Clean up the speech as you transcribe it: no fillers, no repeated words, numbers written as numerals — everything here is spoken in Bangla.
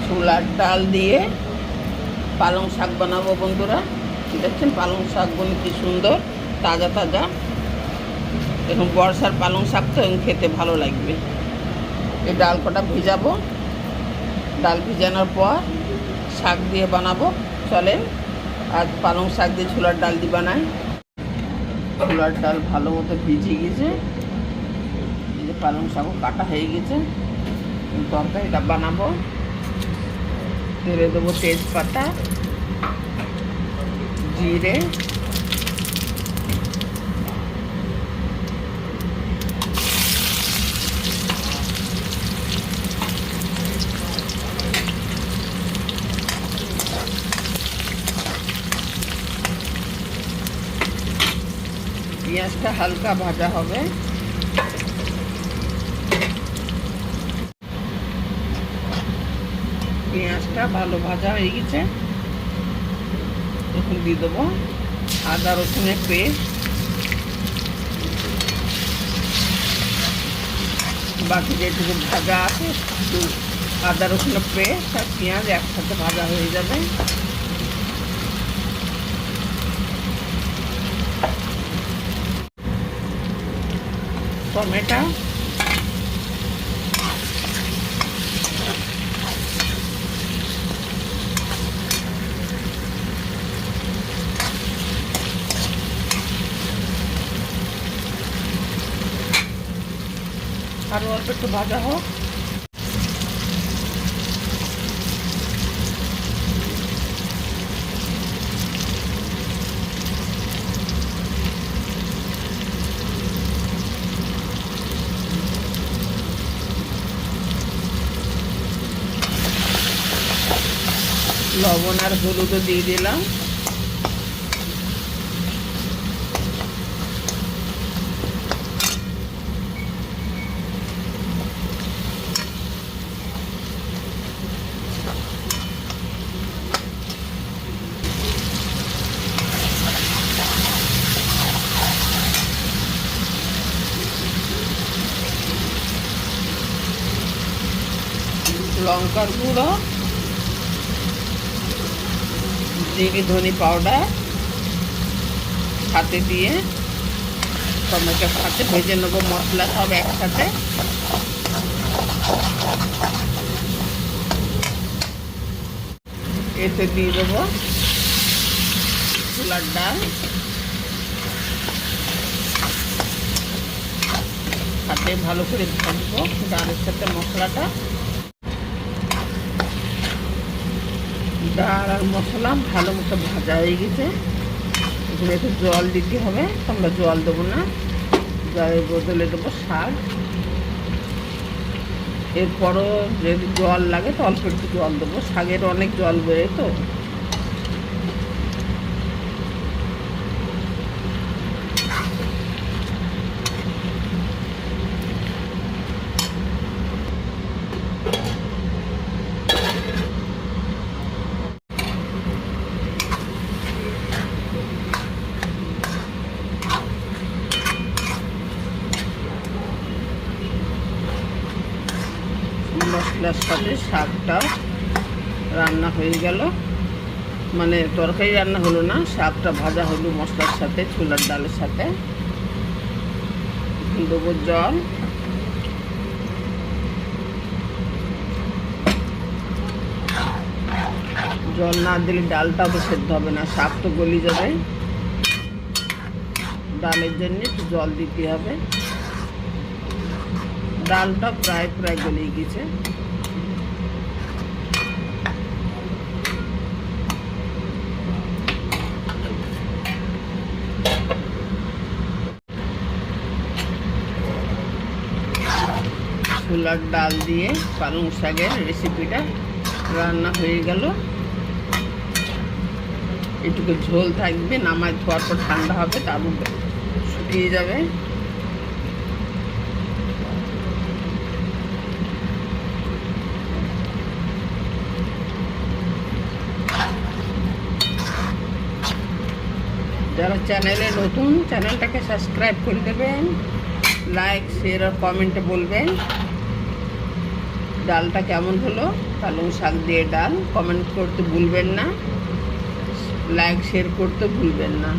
ছোলার ডাল দিয়ে পালং শাক বানাবো বন্ধুরা। দেখছেন পালং শাকগুলো কি সুন্দর তাজা তাজা। এখন বর্ষার পালং শাক তো খেতে ভালো লাগবে। এই ডাল কটা ভিজাবো, ডাল ভিজানোর পর শাক দিয়ে বানাবো। চলেন আজ পালং শাক দিয়ে ছোলার ডাল দিয়ে বানাই। ছোলার ডাল ভালো মতো ভিজে গেছে, এই যে পালং শাকও কাটা হয়ে গেছে। তরকারিটা বানাবো। তেলে দেবো তেজপাতা, জিরে, পেঁয়াজটা হালকা ভাজা হবে। পেঁয়াজটা ভালো ভাজা হয়ে গেছে। এখন দিয়ে দেবো আদা রসুনের পেস্ট, বাকি যেটুকু ভাজা আছে আদা রসুনের পেস্ট আর পেঁয়াজ একসাথে ভাজা হয়ে যাবে। টমেটো, আরও অল্প একটু ভাজা হোক। লবণ আর হলুদও দিয়ে দিলাম। লঙ্কার গুঁড়ো, জিরে ধনে পাউডার সাথে দিয়ে টমেটোর সাথে ভেজে নেবো। মশলা সব একসাথে। এতে দিয়ে দেবো ছোলার ডাল, সাথে ভালো করে ভাজবো ডালের সাথে মশলাটা। ডাল আর মশলা ভালো মতো ভাজা হয়ে গেছে। এখানে একটু জল দিতে হবে, আমরা জল দেবো না, জলের বদলে দেবো শাক। এরপরও যদি জল লাগে তো অল্প একটু জল দেবো, শাকের অনেক জল বেরোয় তো। মশলার সাথে শাকটা রান্না হয়ে গেল, মানে তরকারি রান্না হলো না, শাকটা ভাজা হলো মশলার সাথে ছোলার ডালের সাথে। দেবো জল, জল না দিলে ডালটাও তো সেদ্ধ হবে না, শাক তো গলি যাবে। ডালের জন্য একটু জল দিতে হবে। ডালটা প্রায় গলে গেছে। ছোলার ডাল দিয়ে পালং শাকের রেসিপিটা রান্না হয়ে গেল। এটুকু ঝোল থাকবে, নামায় ধোয়ার পর ঠান্ডা হবে, তারপর শুকিয়ে যাবে। যারা চ্যানেলে নতুন, চ্যানেলটাকে সাবস্ক্রাইব করে দেবেন, লাইক শেয়ার আর কমেন্টে বলবেন। ডালটা কেমন হলো, পালং শাক দিয়ে ডাল, কমেন্ট করতে ভুলবেন না, লাইক শেয়ার করতে ভুলবেন না।